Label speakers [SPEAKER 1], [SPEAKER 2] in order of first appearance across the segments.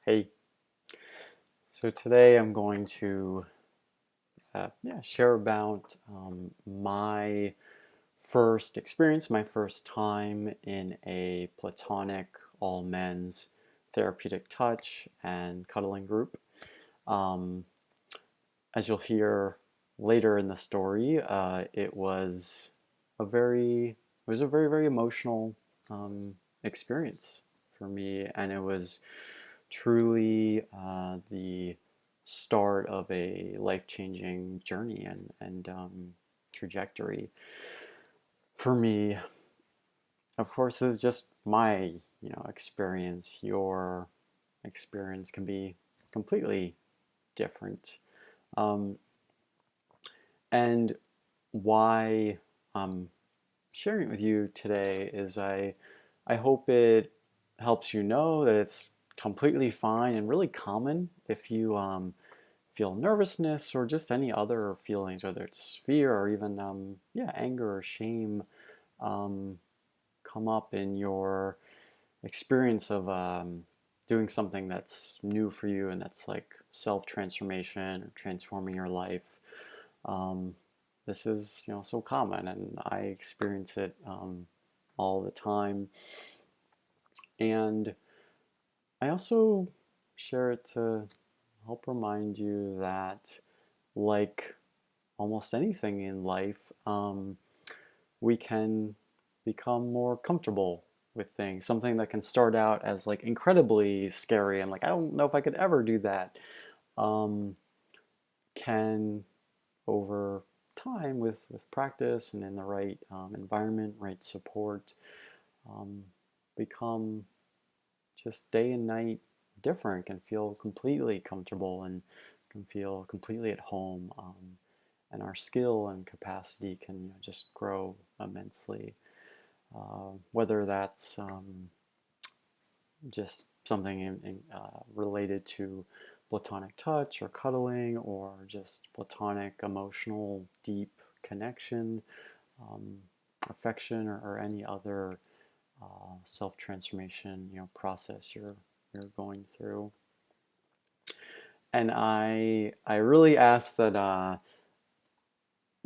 [SPEAKER 1] Hey, so today I'm going to share about my first experience, my first time in a platonic all men's therapeutic touch and cuddling group. Um, as you'll hear later in the story, it was a very, very emotional experience for me, and it was truly the start of a life-changing journey and trajectory for me. Of course, this is just my experience. Your experience can be completely different. Um, and why I'm sharing it with you today is I hope it helps you know that it's completely fine and really common if you feel nervousness or just any other feelings, whether it's fear or even anger or shame, um, come up in your experience of doing something that's new for you and that's like self-transformation or transforming your life. Um, this is so common, and I experience it all the time. And I also share it to help remind you that, like almost anything in life, we can become more comfortable with things. Something that can start out as like incredibly scary and like, I don't know if I could ever do that, um, can over time with practice and in the right environment, right support, um, become just day and night different, can feel completely comfortable and can feel completely at home. And our skill and capacity can just grow immensely. Whether that's just something related to platonic touch or cuddling or just platonic emotional deep connection, um, affection, or any other self-transformation process you're going through. And I really ask that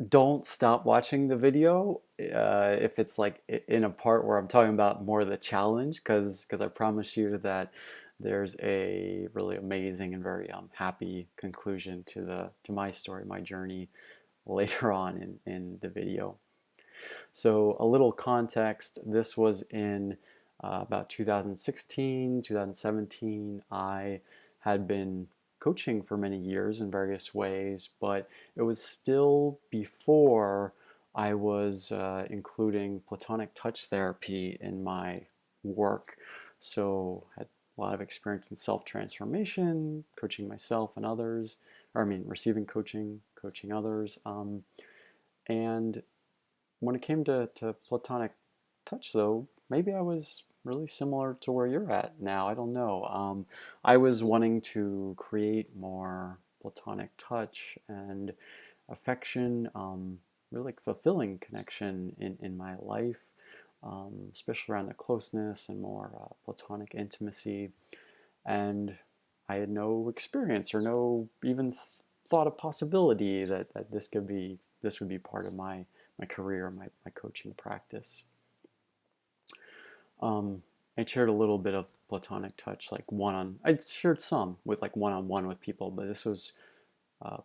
[SPEAKER 1] don't stop watching the video if it's like in a part where I'm talking about more of the challenge, because I promise you that there's a really amazing and very happy conclusion to my story, my journey later on in the video. So a little context, this was in about 2016, 2017. I had been coaching for many years in various ways, but it was still before I was including platonic touch therapy in my work. So I had a lot of experience in self-transformation, coaching myself and others, or I mean, receiving coaching, coaching others. And when it came to platonic touch, though, maybe I was really similar to where you're at now. I don't know. I was wanting to create more platonic touch and affection, really fulfilling connection in my life, especially around the closeness and more platonic intimacy. And I had no experience or no even thought of possibility that this would be part of my career, my coaching practice. Um, I shared a little bit of platonic touch, like I'd shared some with like one-on-one with people, but this was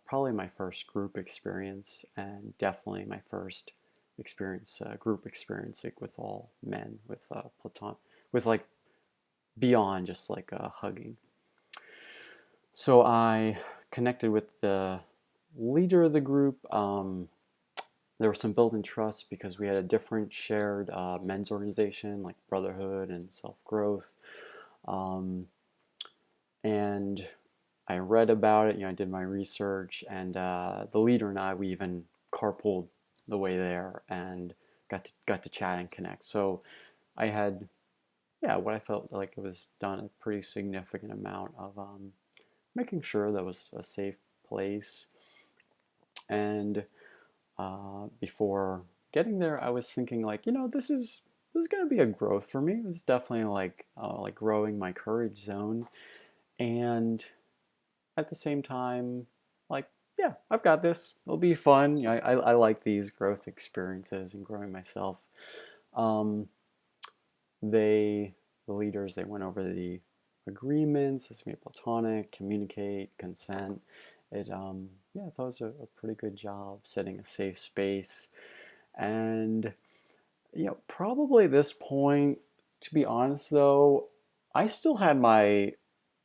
[SPEAKER 1] probably my first group experience and definitely my first experience, group experience, like with all men, with with like beyond just like hugging. So I connected with the leader of the group. There was some built-in trust because we had a different shared men's organization like brotherhood and self-growth. Um, and I read about it, I did my research, and the leader and I, we even carpooled the way there and got to chat and connect. So I had, what I felt like it was done a pretty significant amount of making sure that was a safe place. And before getting there, I was thinking like, this is going to be a growth for me. It's definitely like growing my courage zone. And at the same time, like, yeah, I've got this. It'll be fun. I like these growth experiences and growing myself. Um, they, the leaders, they went over the agreements. It's gonna be platonic, communicate, consent. Yeah, I thought it was a pretty good job setting a safe space. And, probably at this point, to be honest though, I still had my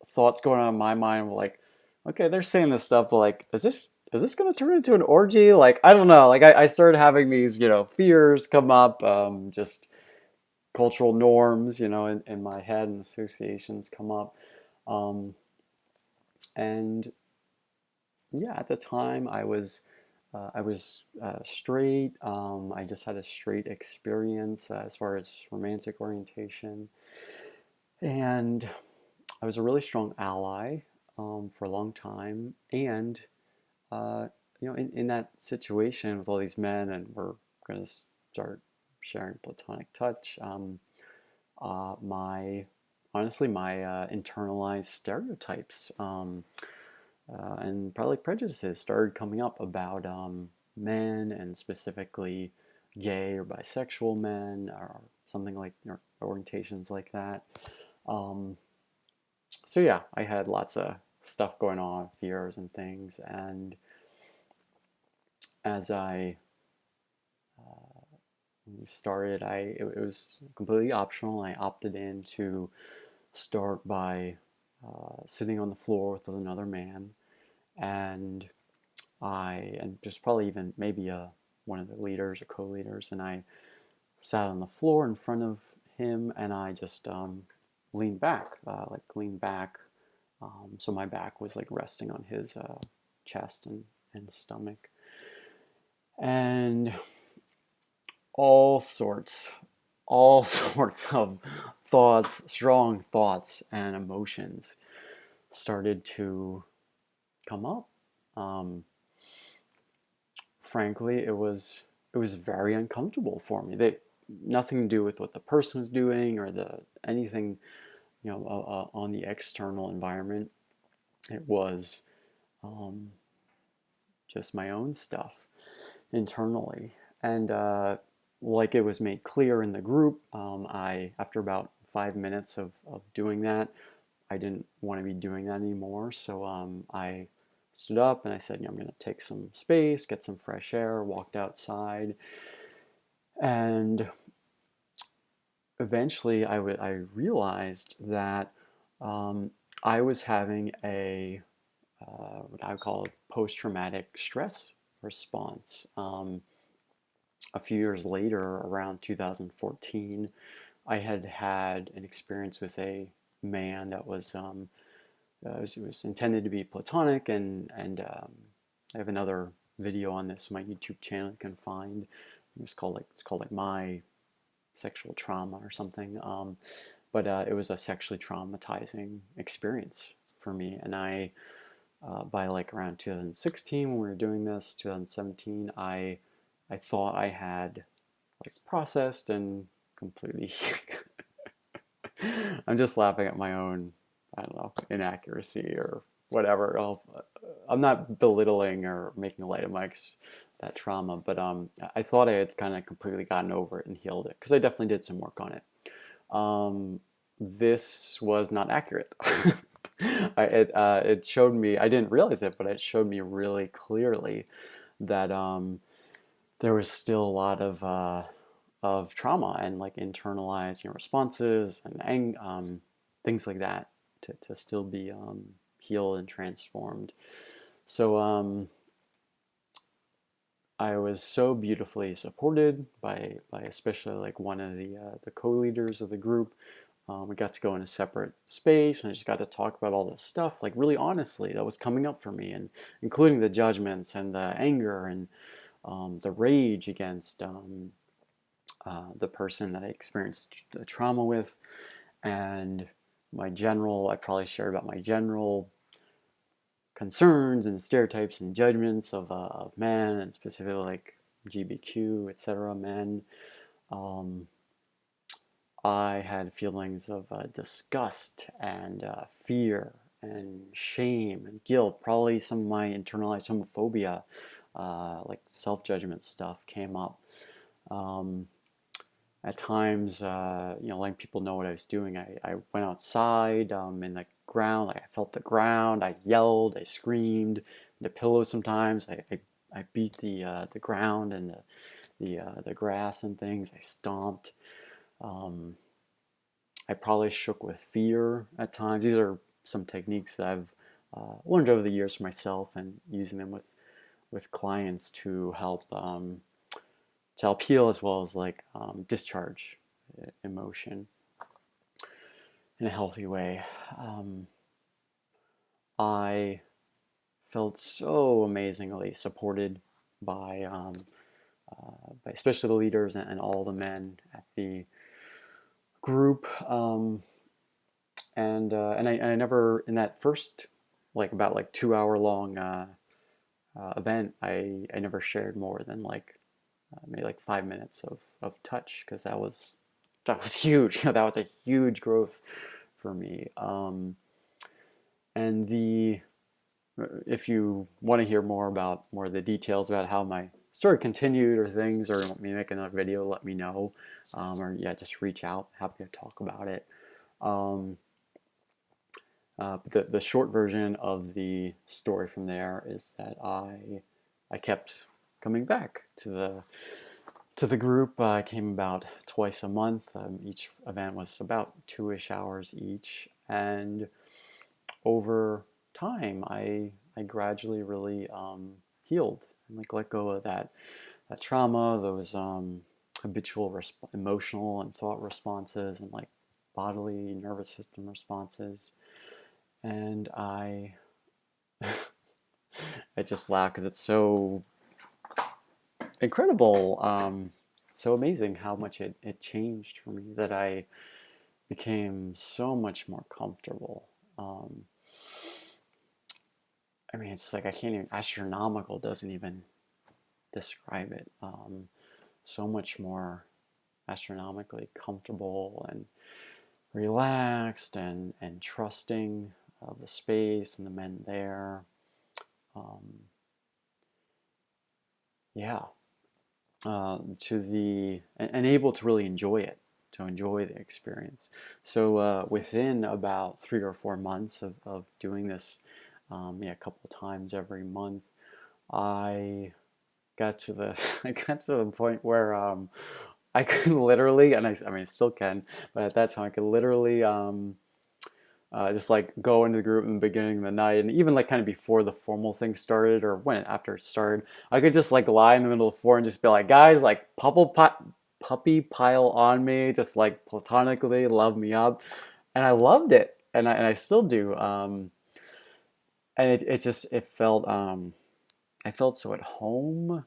[SPEAKER 1] thoughts going on in my mind were like, okay, they're saying this stuff, but like, is this going to turn into an orgy? Like, I don't know. Like, I started having these, fears come up, just cultural norms, in my head and associations come up. Um, and yeah, at the time I was straight. I just had a straight experience as far as romantic orientation. And I was a really strong ally for a long time, and uh, in that situation with all these men, and we're going to start sharing platonic touch. My honestly, my internalized stereotypes and probably prejudices started coming up about men, and specifically gay or bisexual men, or something like, or orientations like that. Um, so yeah, I had lots of stuff going on, fears and things, and as I started, it was completely optional. I opted in to start by sitting on the floor with another man, and and just probably even maybe one of the leaders or co-leaders, and I sat on the floor in front of him, and I just leaned back. So my back was like resting on his chest and stomach. And all sorts, all sorts of thoughts, strong thoughts and emotions started to come up. Um, Frankly, it was very uncomfortable for me. They nothing to do with what the person was doing or the anything, on the external environment. It was um, just my own stuff internally. And like it was made clear in the group, after about 5 minutes of doing that, I didn't want to be doing that anymore. So I stood up and I said, I'm going to take some space, get some fresh air, walked outside. And eventually I realized that um, I was having what I would call a post-traumatic stress response. A few years later, around 2014, I had had an experience with a man that was intended to be platonic, and I have another video on this on my YouTube channel you can find. It's called like my sexual trauma or something. But it was a sexually traumatizing experience for me, and by like around 2016 when we were doing this, 2017, I thought I had like processed and completely. I'm just laughing at my own, I don't know, inaccuracy or whatever. I'm not belittling or making light of that trauma, but I thought I had kind of completely gotten over it and healed it because I definitely did some work on it. This was not accurate. It showed me, I didn't realize it, but it showed me really clearly that there was still a lot of trauma and like internalized, responses and things like that to still be healed and transformed. So I was so beautifully supported by especially like one of the co-leaders of the group. We got to go in a separate space, and I just got to talk about all this stuff, like really honestly, that was coming up for me, and including the judgments and the anger and the rage against the person that I experienced the trauma with, and I probably shared about my general concerns and stereotypes and judgments of men, and specifically like GBQ, etc. men. Um, I had feelings of disgust and fear and shame and guilt, probably some of my internalized homophobia, like self-judgment stuff came up. Um, at times, letting people know what I was doing. I went outside in the ground. Like I felt the ground. I yelled. I screamed. The pillows sometimes. I beat the ground and the grass and things. I stomped. Um, I probably shook with fear at times. These are some techniques that I've learned over the years for myself and using them with clients to help heal as well as like discharge emotion in a healthy way. I felt so amazingly supported by, by especially the leaders and all the men at the group. And I never in that first like about like 2 hour long event I never shared more than like maybe like 5 minutes of touch because that was huge. That was a huge growth for me. And the if you want to hear more about more of the details about how my story continued or things, or want me to make another video, let me know. Or yeah, just reach out. Happy to talk about it. Um, but the short version of the story from there is that I kept coming back to the group. I came about twice a month. Each event was about 2-ish hours each, and over time, I gradually really healed and like let go of that trauma, those habitual emotional and thought responses, and like bodily nervous system responses. And I just laugh because it's so incredible, so amazing how much it changed for me that I became so much more comfortable. Um, I mean, it's like I can't even, astronomical doesn't even describe it. So much more astronomically comfortable and relaxed and trusting of the space and the men there. Um, yeah, and able to really enjoy it, to enjoy the experience. So within about 3 or 4 months of doing this, yeah, a couple of times every month, I got to the I got to the point where I could literally, and I mean I still can, but at that time I could literally just like go into the group in the beginning of the night, and even like kind of before the formal thing started or when after it started, I could just like lie in the middle of the floor and just be like, guys, like puppy pile on me, just like platonically love me up, and I loved it, and I still do, and it just it felt I felt so at home.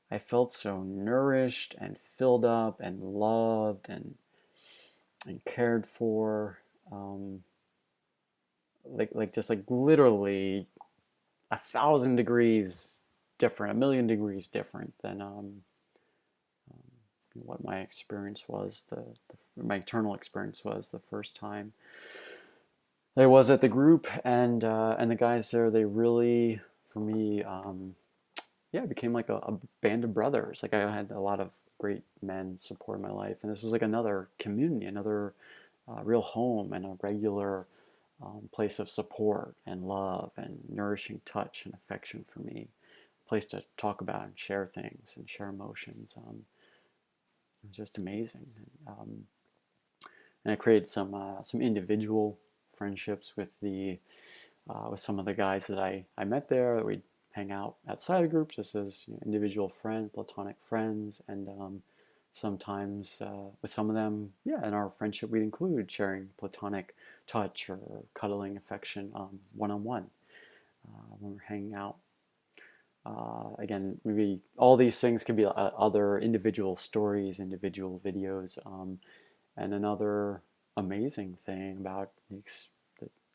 [SPEAKER 1] I felt so nourished and filled up and loved and cared for, um, like just like literally 1,000 degrees different, 1,000,000 degrees different than what my experience was, my internal experience was the first time I was at the group, and the guys there, they really, for me, yeah, it became like a band of brothers. Like I had a lot of great men support my life, and this was like another community, another real home, and a regular place of support and love and nourishing touch and affection for me. A place to talk about and share things and share emotions. It was just amazing. And I created some individual friendships with some of the guys that I met there. We'd hang out outside the group just as individual friends, platonic friends, and sometimes with some of them, yeah, in our friendship we'd include sharing platonic touch or cuddling affection one-on-one when we're hanging out. Again, maybe all these things could be other individual stories, individual videos, and another amazing thing about the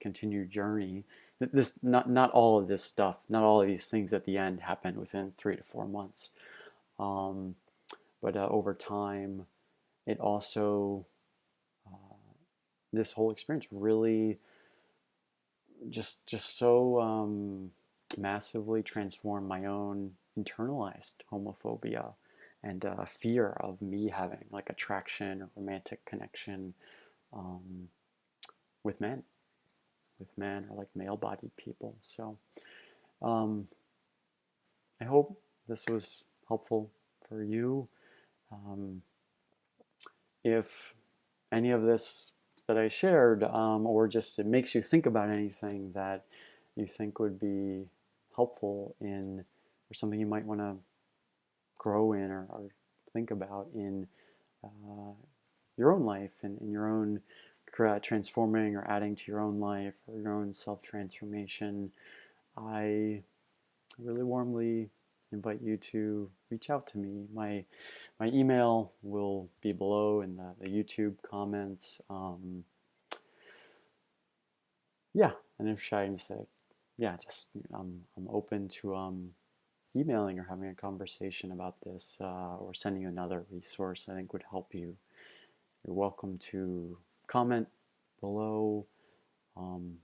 [SPEAKER 1] continued journey. This not all of this stuff, not all of these things at the end happen within 3 to 4 months, um, but over time, it also this whole experience really just so massively transformed my own internalized homophobia and fear of me having like attraction or romantic connection um, with men, or like male-bodied people. So um, I hope this was helpful for you. Um, if any of this that I shared, or just it makes you think about anything that you think would be helpful in, or something you might want to grow in, or think about in uh, your own life and in your own transforming or adding to your own life or your own self-transformation, I really warmly invite you to reach out to me. My email will be below in the YouTube comments. Yeah, and if I can say, yeah, just I'm open to emailing or having a conversation about this, or sending you another resource I think would help you. You're welcome to comment below. Um,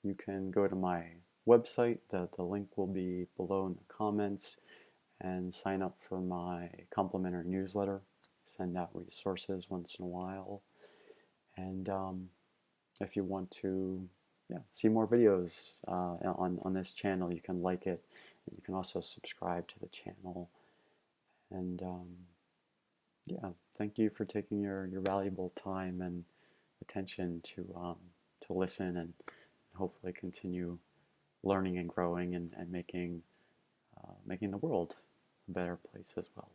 [SPEAKER 1] you can go to my website. The link will be below in the comments, and sign up for my complimentary newsletter. Send out resources once in a while. And if you want to, yeah, see more videos on this channel, you can like it. You can also subscribe to the channel. And yeah, thank you for taking your valuable time and attention to listen and hopefully continue learning and growing and making the world a better place as well.